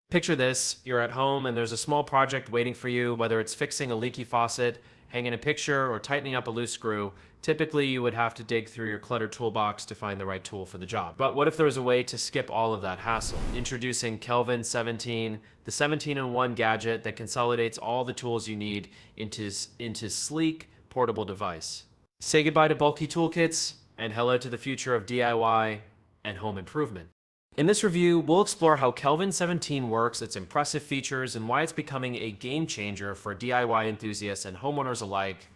Picture this, you're at home and there's a small project waiting for you, whether it's fixing a leaky faucet, hanging a picture, or tightening up a loose screw. Typically, you would have to dig through your cluttered toolbox to find the right tool for the job. But what if there was a way to skip all of that hassle? Introducing Kelvin17, the 17-in-1 gadget that consolidates all the tools you need into sleek, portable device. Say goodbye to bulky toolkits, and hello to the future of DIY and home improvement. In this review, we'll explore how Kelvin17 works, its impressive features, and why it's becoming a game changer for DIY enthusiasts and homeowners alike.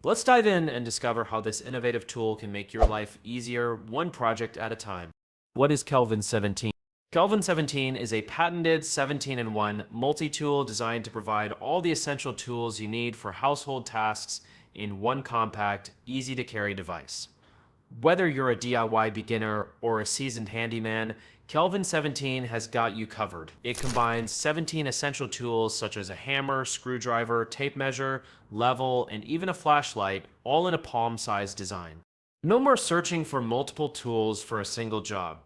Let's dive in and discover how this innovative tool can make your life easier, one project at a time. What is Kelvin17? Kelvin17 is a patented 17-in-1 multi-tool designed to provide all the essential tools you need for household tasks in one compact, easy-to-carry device. Whether you're a DIY beginner or a seasoned handyman, Kelvin17 has got you covered. It combines 17 essential tools such as a hammer, screwdriver, tape measure, level, and even a flashlight, all in a palm-sized design. No more searching for multiple tools for a single job.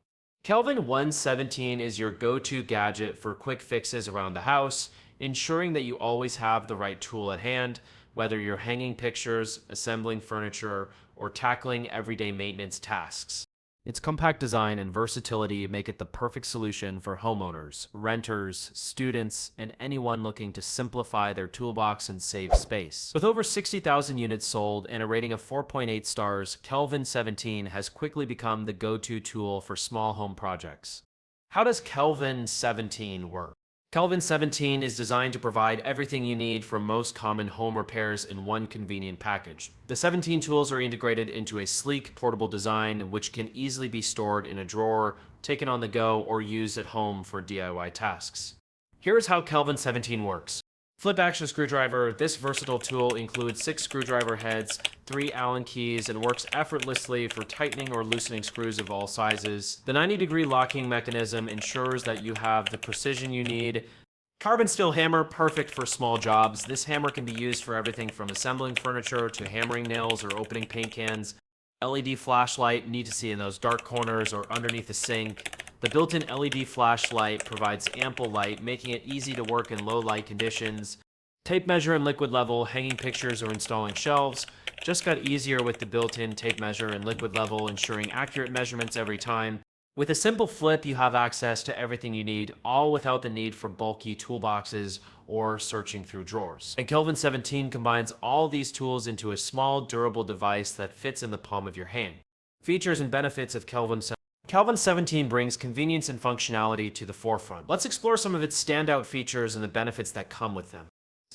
Kelvin17 is your go-to gadget for quick fixes around the house, ensuring that you always have the right tool at hand, whether you're hanging pictures, assembling furniture, or tackling everyday maintenance tasks. Its compact design and versatility make it the perfect solution for homeowners, renters, students, and anyone looking to simplify their toolbox and save space. With over 60,000 units sold and a rating of 4.8 stars, Kelvin17 has quickly become the go-to tool for small home projects. How does Kelvin17 work? Kelvin17 is designed to provide everything you need for most common home repairs in one convenient package. The 17 tools are integrated into a sleek, portable design which can easily be stored in a drawer, taken on the go, or used at home for DIY tasks. Here's how Kelvin17 works. Flip action screwdriver. This versatile tool includes 6 screwdriver heads, 3 Allen keys, and works effortlessly for tightening or loosening screws of all sizes. The 90-degree locking mechanism ensures that you have the precision you need. Carbon steel hammer, perfect for small jobs. This hammer can be used for everything from assembling furniture to hammering nails or opening paint cans. LED flashlight, need to see in those dark corners or underneath the sink. The built-in LED flashlight provides ample light, making it easy to work in low light conditions. Tape measure and liquid level, hanging pictures or installing shelves. Just got easier with the built-in tape measure and liquid level, ensuring accurate measurements every time. With a simple flip, you have access to everything you need, all without the need for bulky toolboxes or searching through drawers. And Kelvin17 combines all these tools into a small, durable device that fits in the palm of your hand. Features and benefits of Kelvin17 brings convenience and functionality to the forefront. Let's explore some of its standout features and the benefits that come with them.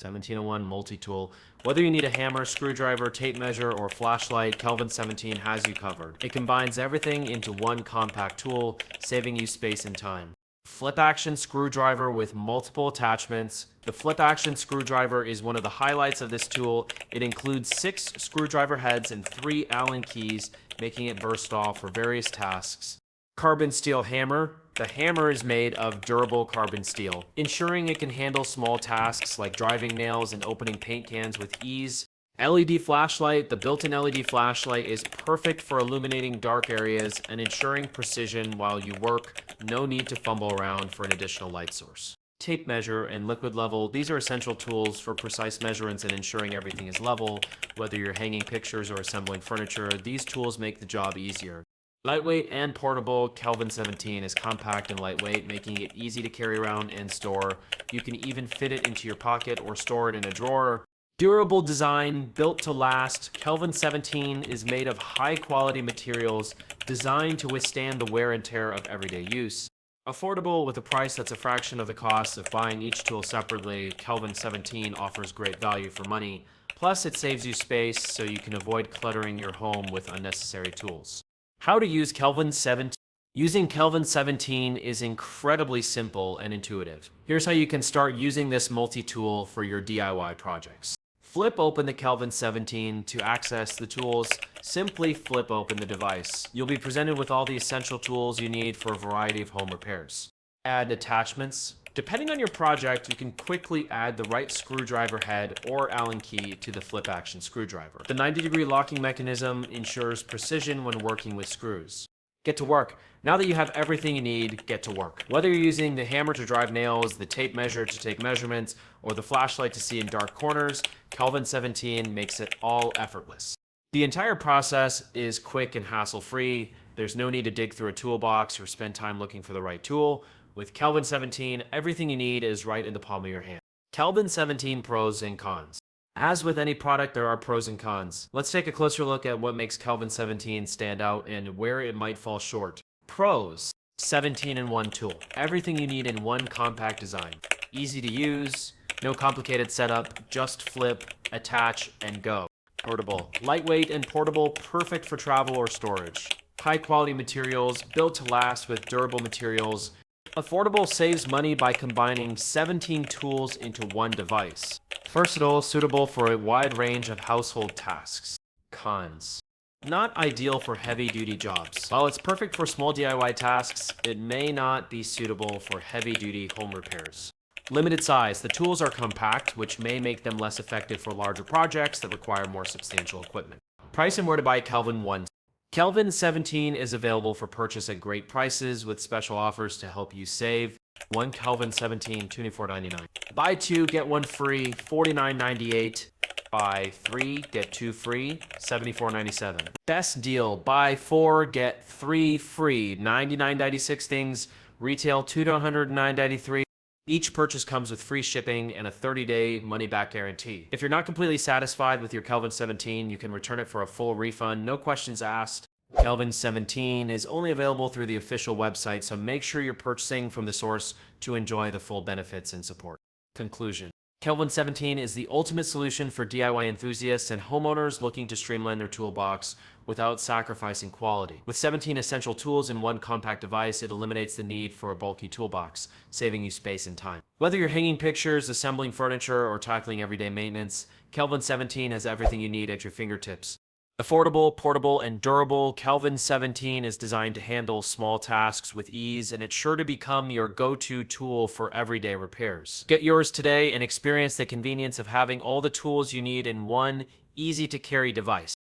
17-in-1 multi-tool. Whether you need a hammer, screwdriver, tape measure, or flashlight, Kelvin17 has you covered. It combines everything into one compact tool, saving you space and time. Flip action screwdriver with multiple attachments. The flip action screwdriver is one of the highlights of this tool. It includes 6 screwdriver heads and 3 Allen keys, making it versatile for various tasks. Carbon steel hammer. The hammer is made of durable carbon steel, ensuring it can handle small tasks like driving nails and opening paint cans with ease. LED flashlight. The built-in LED flashlight is perfect for illuminating dark areas and ensuring precision while you work. No need to fumble around for an additional light source. Tape measure and liquid level. These are essential tools for precise measurements and ensuring everything is level. Whether you're hanging pictures or assembling furniture, these tools make the job easier. Lightweight and portable, Kelvin17 is compact and lightweight, making it easy to carry around and store. You can even fit it into your pocket or store it in a drawer. Durable design, built to last, Kelvin17 is made of high-quality materials designed to withstand the wear and tear of everyday use. Affordable with a price that's a fraction of the cost of buying each tool separately, Kelvin17 offers great value for money. Plus, it saves you space so you can avoid cluttering your home with unnecessary tools. How to use Kelvin17. Using Kelvin17 is incredibly simple and intuitive. Here's how you can start using this multi-tool for your DIY projects. Flip open the Kelvin17 to access the tools. Simply flip open the device. You'll be presented with all the essential tools you need for a variety of home repairs. Add attachments. Depending on your project, you can quickly add the right screwdriver head or Allen key to the flip action screwdriver. The 90-degree locking mechanism ensures precision when working with screws. Get to work. Now that you have everything you need, get to work. Whether you're using the hammer to drive nails, the tape measure to take measurements, or the flashlight to see in dark corners, Kelvin 17 makes it all effortless. The entire process is quick and hassle-free. There's no need to dig through a toolbox or spend time looking for the right tool. With Kelvin 17, everything you need is right in the palm of your hand. Kelvin 17 pros and cons. As with any product, there are pros and cons. Let's take a closer look at what makes Kelvin 17 stand out and where it might fall short. Pros: 17-in-1 tool. Everything you need in one compact design. Easy to use, no complicated setup, just flip, attach, and go. Portable. Lightweight and portable, perfect for travel or storage. High quality materials, built to last with durable materials. Affordable, saves money by combining 17 tools into one device. Versatile, suitable for a wide range of household tasks. Cons: not ideal for heavy-duty jobs. While it's perfect for small DIY tasks, it may not be suitable for heavy-duty home repairs. Limited size. The tools are compact, which may make them less effective for larger projects that require more substantial equipment. Price and where to buy Kelvin 1. Kelvin 17 is available for purchase at great prices with special offers to help you save. One Kelvin 17, $24.99. Buy two, get one free, $49.98. Buy three, get two free, $74.97. Best deal, buy four, get three free, $99.96 things, retail $209.93. Each purchase comes with free shipping and a 30-day money-back guarantee. If you're not completely satisfied with your Kelvin 17, you can return it for a full refund, no questions asked. Kelvin 17 is only available through the official website, so make sure you're purchasing from the source to enjoy the full benefits and support. Conclusion: Kelvin 17 is the ultimate solution for DIY enthusiasts and homeowners looking to streamline their toolbox without sacrificing quality. With 17 essential tools in one compact device, it eliminates the need for a bulky toolbox, saving you space and time. Whether you're hanging pictures, assembling furniture, or tackling everyday maintenance, Kelvin 17 has everything you need at your fingertips. Affordable, portable, and durable, Kelvin 17 is designed to handle small tasks with ease, and it's sure to become your go-to tool for everyday repairs. Get yours today and experience the convenience of having all the tools you need in one easy-to-carry device.